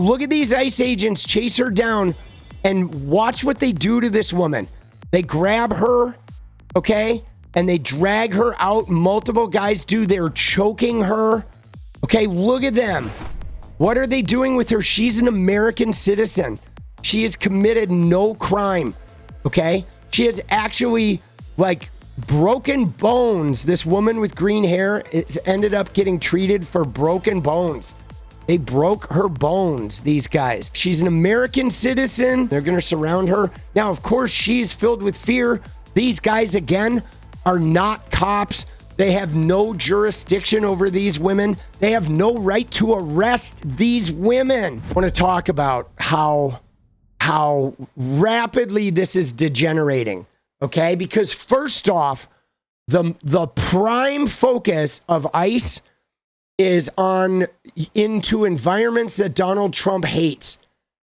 look at these ICE agents chase her down and watch what they do to this woman. They grab her, okay, and they drag her out. Multiple guys do. They're choking her. Okay, look at them. What are they doing with her? She's an American citizen. She has committed no crime, okay? She has actually, like, broken bones. This woman with green hair ended up getting treated for broken bones. They broke her bones, these guys. She's an American citizen. They're going to surround her. Now, of course, she's filled with fear. These guys, again, are not cops. They have no jurisdiction over these women. They have no right to arrest these women. I want to talk about how rapidly this is degenerating, okay? Because first off, the prime focus of ICE is into environments that Donald Trump hates,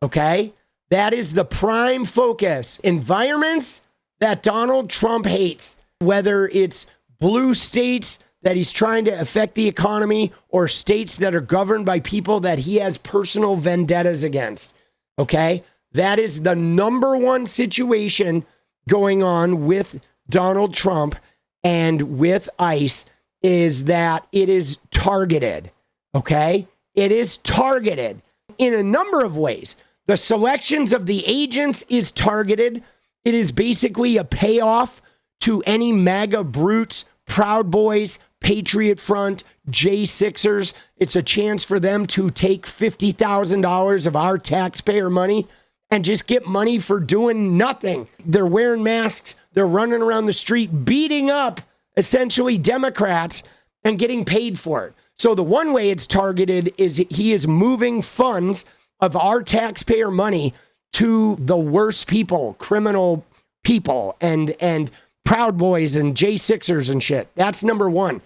okay? That is the prime focus. Environments that Donald Trump hates, whether it's blue states that he's trying to affect the economy or states that are governed by people that he has personal vendettas against, okay? That is the number one situation going on with Donald Trump and with ICE, is that it is targeted, okay? It is targeted in a number of ways. The selections of the agents is targeted. It is basically a payoff to any MAGA brutes, Proud Boys, Patriot Front, J6ers. It's a chance for them to take $50,000 of our taxpayer money and just get money for doing nothing. They're wearing masks. They're running around the street beating up essentially Democrats and getting paid for it. So the one way it's targeted is he is moving funds of our taxpayer money to the worst people, criminal people, and Proud Boys and J6ers and shit. That's number one.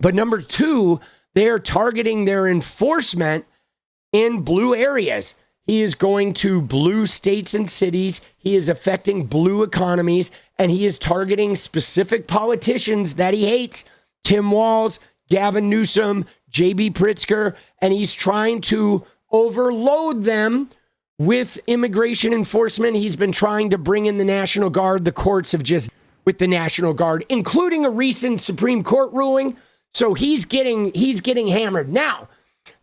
But number two, they're targeting their enforcement in blue areas. He is going to blue states and cities. He is affecting blue economies, and he is targeting specific politicians that he hates. Tim Walz, Gavin Newsom, J.B. Pritzker, and he's trying to overload them with immigration enforcement. He's been trying to bring in the National Guard. The courts have just, with the National Guard, including a recent Supreme Court ruling. So he's getting hammered. Now,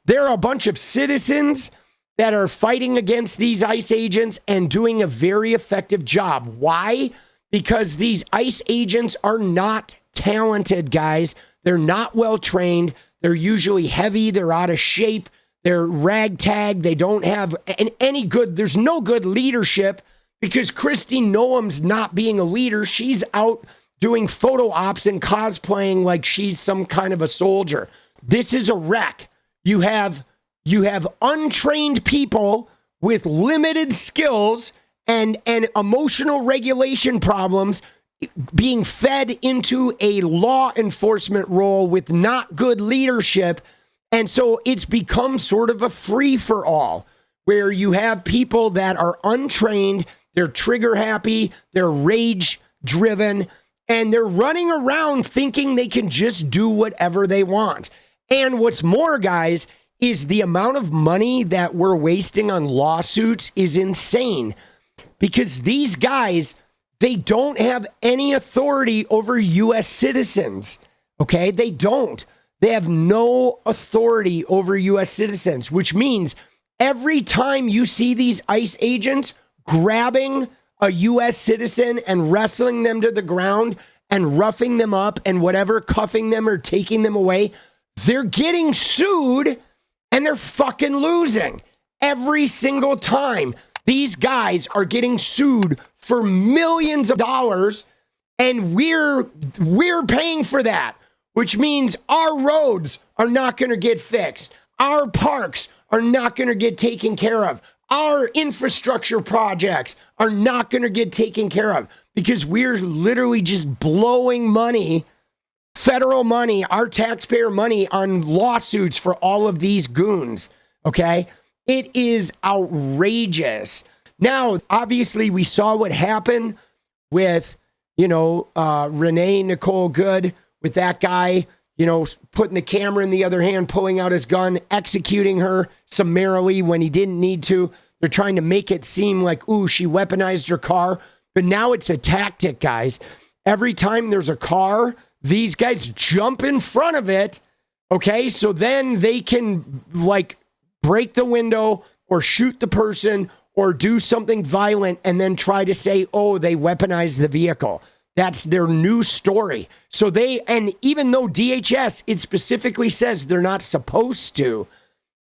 there are a bunch of citizens that are fighting against these ICE agents and doing a very effective job. Why? Because these ICE agents are not talented, guys. They're not well trained. They're usually heavy. They're out of shape. They're ragtag. They don't have any good, there's no good leadership because Kristi Noem's not being a leader. She's out doing photo ops and cosplaying like she's some kind of a soldier. This is a wreck. You have untrained people with limited skills and emotional regulation problems being fed into a law enforcement role with not good leadership. And so it's become sort of a free-for-all where you have people that are untrained, they're trigger happy, they're rage driven, and they're running around thinking they can just do whatever they want. And what's more, guys, is the amount of money that we're wasting on lawsuits is insane because these guys, they don't have any authority over U.S. citizens, okay? They don't. They have no authority over U.S. citizens, which means every time you see these ICE agents grabbing a U.S. citizen and wrestling them to the ground and roughing them up and whatever, cuffing them or taking them away, they're getting sued and they're fucking losing every single time. These guys are getting sued for millions of dollars and we're paying for that, which means our roads are not going to get fixed. Our parks are not going to get taken care of. Our infrastructure projects are not going to get taken care of because we're literally just blowing money, federal money, our taxpayer money on lawsuits for all of these goons, okay? It is outrageous. Now, obviously, we saw what happened with, Renee Nicole Good, with that guy, you know, putting the camera in the other hand, pulling out his gun, executing her summarily when he didn't need to. They're trying to make it seem like, ooh, she weaponized her car. But now it's a tactic, guys. Every time there's a car, these guys jump in front of it, okay? So then they can, like, break the window or shoot the person or do something violent and then try to say, oh, they weaponized the vehicle. That's their new story. So and even though DHS, it specifically says they're not supposed to,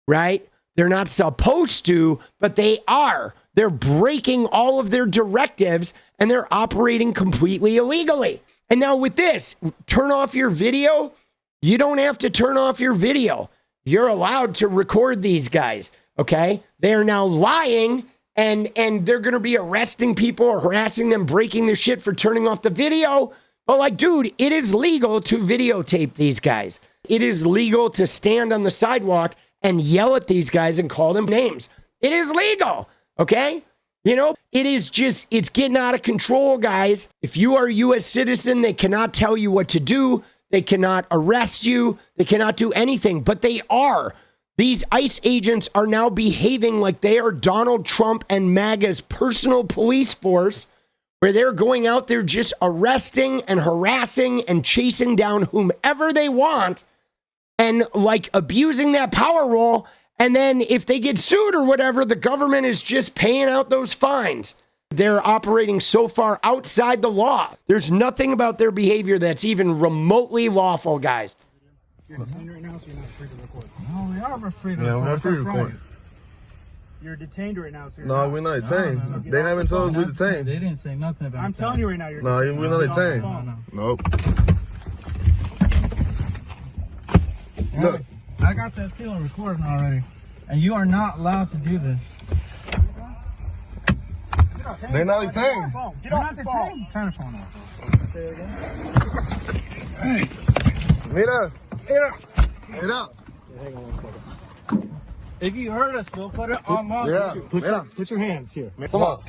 right? They're not supposed to, but they are. They're breaking all of their directives and they're operating completely illegally. And now with this, turn off your video. You don't have to turn off your video. You're allowed to record these guys, okay? They are now lying and they're going to be arresting people or harassing them, breaking their shit for turning off the video. But like, dude, it is legal to videotape these guys. It is legal to stand on the sidewalk and yell at these guys and call them names. It is legal, okay? You know, it's getting out of control, guys. If you are a U.S. citizen, they cannot tell you what to do. They cannot arrest you. They cannot do anything, but they are. These ICE agents are now behaving like they are Donald Trump and MAGA's personal police force, where they're going out there just arresting and harassing and chasing down whomever they want and like abusing that power role. And then if they get sued or whatever, the government is just paying out those fines. They're operating so far outside the law. There's nothing about their behavior that's even remotely lawful, guys. You're detained right now, so you're not free to record. No, we are free to Yeah, record. we're free to record. You're detained right now, so you're No, we're not detained. No, They haven't told us we're They detained. didn't say nothing about I'm that. telling you right now, you're No, detained. we're not detained. No. Nope. Yeah, Look. I got that too on recording already. And you are not allowed to do this. They're not detained. Get off the phone. Turn the phone off. Mira. Mira. If you hurt us, we'll put it on lock. Yeah. Mira. Put your hands here. Come on.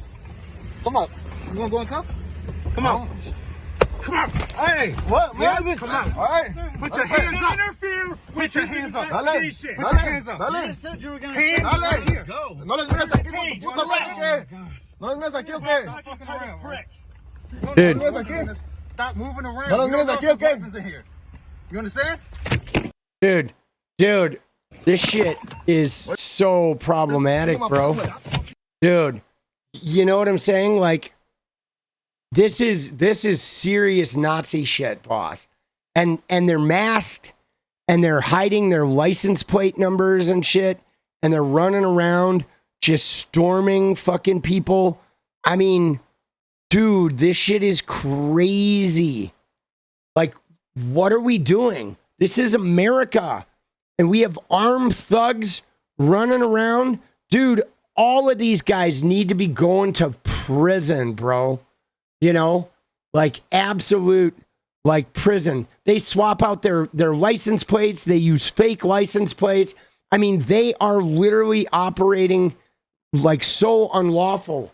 Come on. You want to go in cuffs? Come on. Come on. Hey, what, man? Come on. All right. Put your hands up. Interfere. Put your hands up. Dale. Put your Dale. hands up. Dale. You said you were going to Hands Dale. right here. Go. No le vienes aquí con Hey, tu puta madre, ¿qué? No le vienes aquí, ¿o qué? Stop fucking around, prick. No le vienes aquí. Stop moving around. No le You don't vienes know aquí, if ¿o there's qué? weapons in here. You understand? Dude, this shit is so problematic, bro. Dude, you know what I'm saying? Like, this is serious Nazi shit, boss. And they're masked and they're hiding their license plate numbers and shit, and they're running around just storming fucking people. I mean, dude, this shit is crazy. Like, what are we doing? This is America. And we have armed thugs running around. Dude, all of these guys need to be going to prison, bro. You know, like absolute, like prison. They swap out their license plates. They use fake license plates. I mean, they are literally operating like so unlawfully.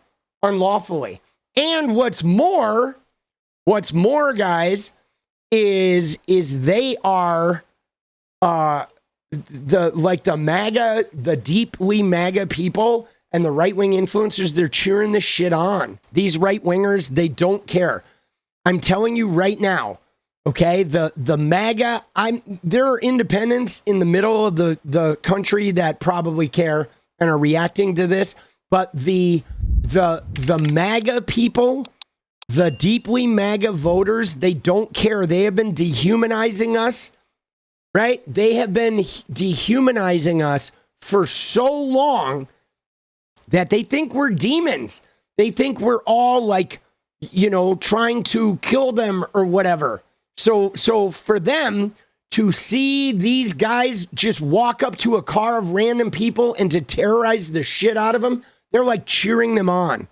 And what's more, guys, is they are the MAGA, the deeply MAGA people and the right-wing influencers. They're cheering this shit on. These right-wingers, they don't care. I'm telling you right now, okay, the MAGA, there are independents in the middle of the country that probably care and are reacting to this, but the MAGA people, the deeply MAGA voters, they don't care. They have been dehumanizing us, right? They have been dehumanizing us for so long that they think we're demons. They think we're all like, you know, trying to kill them or whatever. So for them to see these guys just walk up to a car of random people and to terrorize the shit out of them, they're like cheering them on.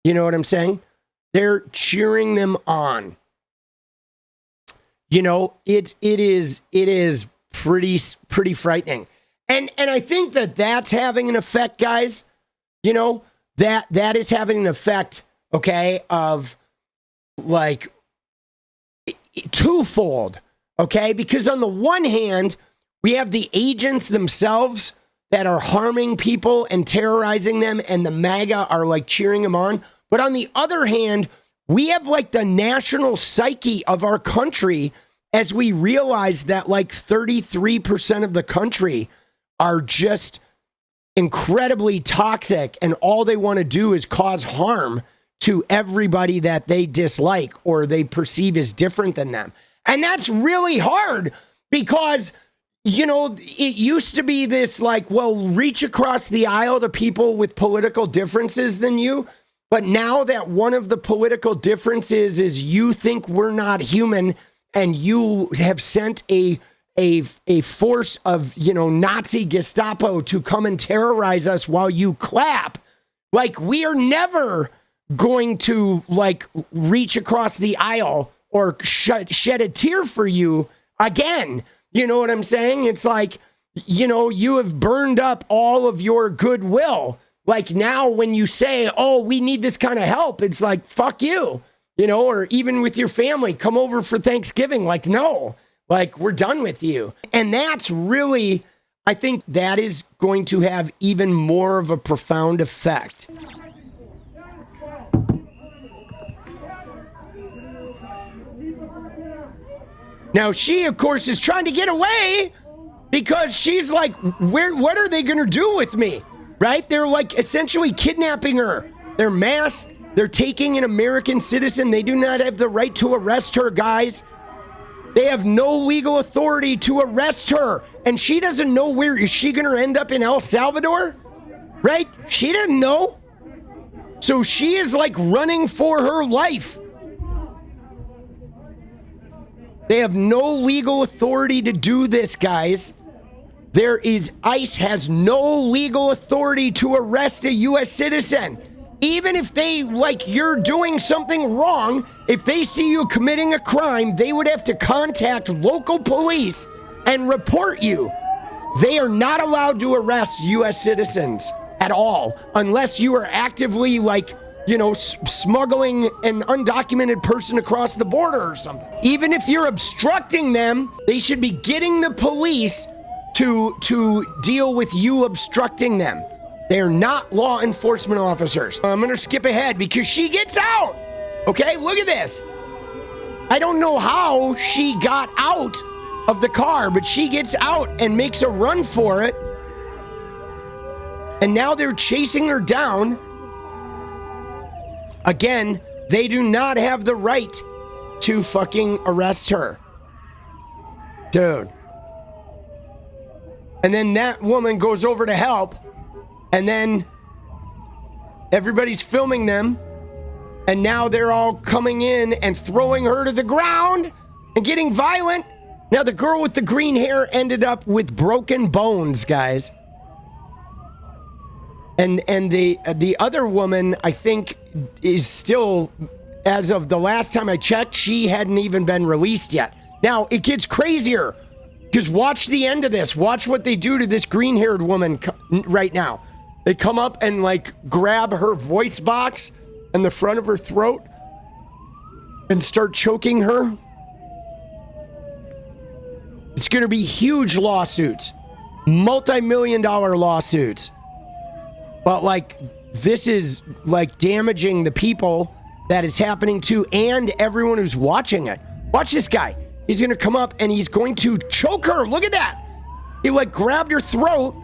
You know what I'm saying? They're cheering them on. You know, it is pretty frightening. And I think that's having an effect, guys. You know, that is having an effect, okay, of like twofold. okay? Because on the one hand, we have the agents themselves that are harming people and terrorizing them, and the MAGA are like cheering them on. But on the other hand, we have like the national psyche of our country as we realize that like 33% of the country are just incredibly toxic, and all they want to do is cause harm to everybody that they dislike or they perceive as different than them. And that's really hard because, you know, it used to be this like, well, reach across the aisle to people with political differences than you. But now that one of the political differences is you think we're not human and you have sent a force of, you know, Nazi Gestapo to come and terrorize us while you clap, like we are never going to like reach across the aisle or shed a tear for you again. You know what I'm saying? It's like, you know, you have burned up all of your goodwill. Like now when you say, oh, we need this kind of help, it's like, fuck you, you know, or even with your family, come over for Thanksgiving. Like, no, like we're done with you. And that's really, I think that is going to have even more of a profound effect. Now, she, of course, is trying to get away because she's like, what are they going to do with me? Right? They're like essentially kidnapping her. They're masked. They're taking an American citizen. They do not have the right to arrest her, guys. They have no legal authority to arrest her. And she doesn't know where. Is she going to end up in El Salvador? Right? She didn't know. So she is like running for her life. They have no legal authority to do this, guys. ICE has no legal authority to arrest a U.S. citizen. Even if they, like, you're doing something wrong, if they see you committing a crime, they would have to contact local police and report you. They are not allowed to arrest U.S. citizens at all, unless you are actively, like, you know, smuggling an undocumented person across the border or something. Even if you're obstructing them, they should be getting the police to deal with you obstructing them. They are not law enforcement officers. I'm going to skip ahead because she gets out. Okay, look at this. I don't know how she got out of the car, but she gets out and makes a run for it. And now they're chasing her down. Again, they do not have the right to fucking arrest her. Dude. And then that woman goes over to help, and then everybody's filming them, and now they're all coming in and throwing her to the ground and getting violent. Now the girl with the green hair ended up with broken bones, guys. And the other woman, I think, is still, as of the last time I checked, she hadn't even been released yet. Now, it gets crazier. Because watch the end of this. Watch what they do to this green-haired woman right now. They come up and, like, grab her voice box and the front of her throat and start choking her. It's going to be huge lawsuits. Multi-million-dollar lawsuits. But, like, this is, like, damaging the people that it's happening to and everyone who's watching it. Watch this guy. He's going to come up and he's going to choke her. Look at that. He, like, grabbed her throat.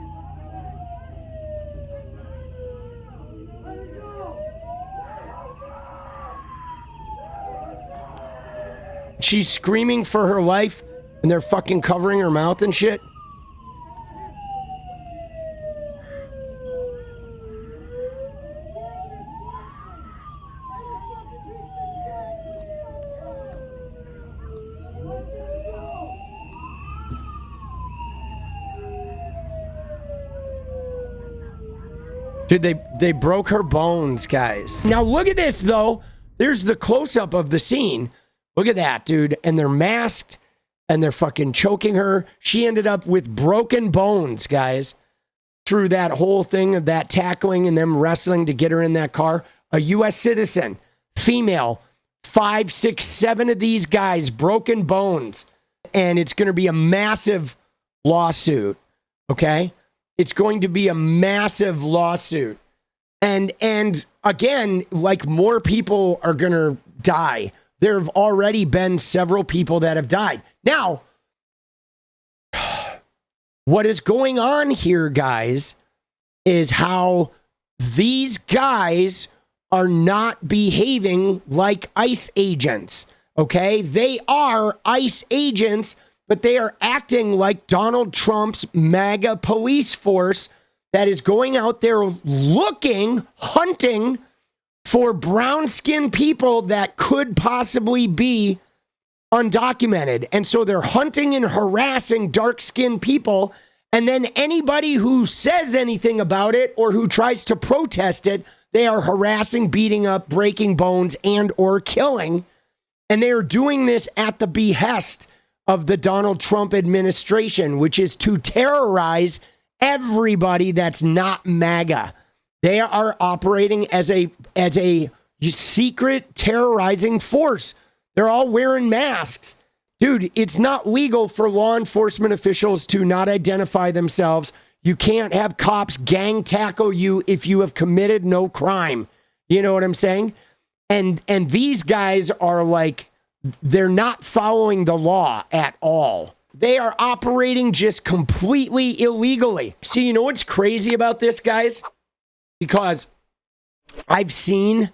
She's screaming for her life and they're fucking covering her mouth and shit. Dude, they broke her bones, guys. Now look at this, though. There's the close-up of the scene. Look at that, dude. And they're masked, and they're fucking choking her. She ended up with broken bones, guys, through that whole thing of that tackling and them wrestling to get her in that car. A U.S. citizen, female, 5, 6, 7 of these guys, broken bones. And it's going to be a massive lawsuit, okay? It's going to be a massive lawsuit. And again, like, more people are going to die. There have already been several people that have died. Now, what is going on here, guys, is how these guys are not behaving like ICE agents, okay? They are ICE agents, but they are acting like Donald Trump's MAGA police force that is going out there looking, hunting for brown-skinned people that could possibly be undocumented. And so they're hunting and harassing dark-skinned people, and then anybody who says anything about it or who tries to protest it, they are harassing, beating up, breaking bones, and or killing. And they are doing this at the behest of the Donald Trump administration, which is to terrorize everybody that's not MAGA. They are operating as a secret terrorizing force. They're all wearing masks. Dude, it's not legal for law enforcement officials to not identify themselves. You can't have cops gang tackle you if you have committed no crime. You know what I'm saying? And these guys are like, they're not following the law at all. They are operating just completely illegally. See, you know what's crazy about this, guys? Because I've seen,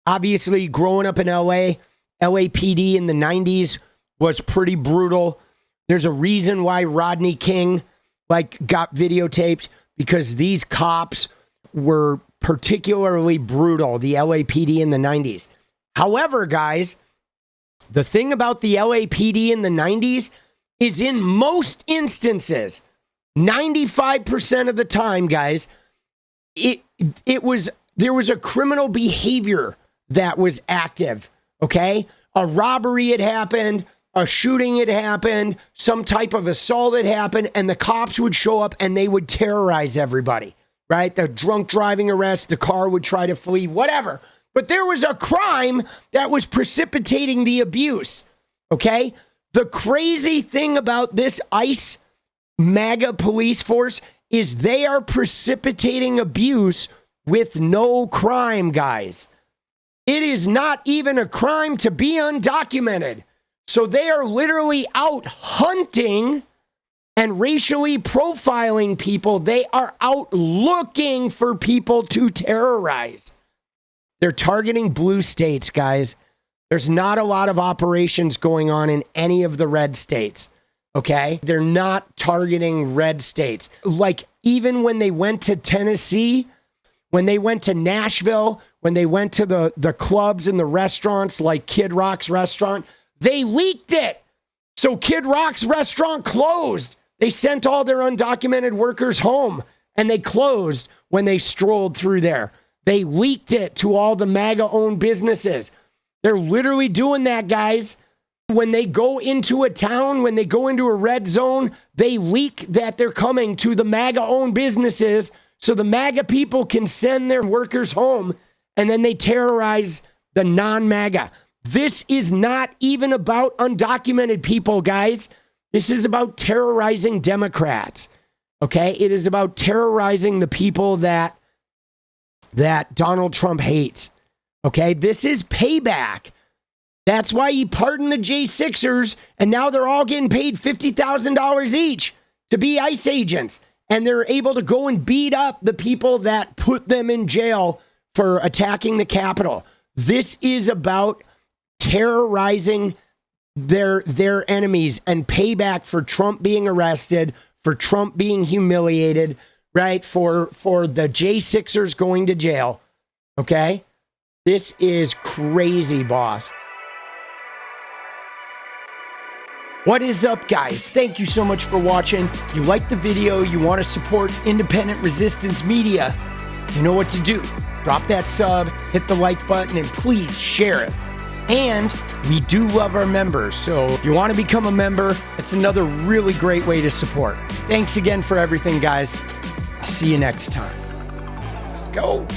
obviously, growing up in LA, LAPD in the 90s was pretty brutal. There's a reason why Rodney King got videotaped, because these cops were particularly brutal, the LAPD in the 90s. However, guys, the thing about the LAPD in the 90s is, in most instances, 95% of the time, guys, there was a criminal behavior that was active, okay? A robbery had happened, a shooting had happened, some type of assault had happened, and the cops would show up and they would terrorize everybody, right? The drunk driving arrest, the car would try to flee, whatever. But there was a crime that was precipitating the abuse, okay? The crazy thing about this ICE MAGA police force is they are precipitating abuse with no crime, guys. It is not even a crime to be undocumented. So they are literally out hunting and racially profiling people. They are out looking for people to terrorize. They're targeting blue states, guys. There's not a lot of operations going on in any of the red states, okay? They're not targeting red states. Like, even when they went to Tennessee, when they went to Nashville, when they went to the clubs and the restaurants like Kid Rock's restaurant, they leaked it. So Kid Rock's restaurant closed. They sent all their undocumented workers home, and they closed when they strolled through there. They leaked it to all the MAGA-owned businesses. They're literally doing that, guys. When they go into a town, when they go into a red zone, they leak that they're coming to the MAGA-owned businesses so the MAGA people can send their workers home, and then they terrorize the non-MAGA. This is not even about undocumented people, guys. This is about terrorizing Democrats, okay? It is about terrorizing the people that Donald Trump hates, okay? This is payback. That's why he pardoned the J6ers, and now they're all getting paid $50,000 each to be ICE agents, and they're able to go and beat up the people that put them in jail for attacking the Capitol. This is about terrorizing their enemies and payback for Trump being arrested, for Trump being humiliated, right? For the J6ers going to jail. Okay? This is crazy, boss. What is up, guys? Thank you so much for watching. If you like the video, you want to support independent resistance media, you know what to do. Drop that sub, hit the like button, and please share it. And we do love our members, so if you want to become a member, it's another really great way to support. Thanks again for everything, guys. I'll see you next time. Let's go.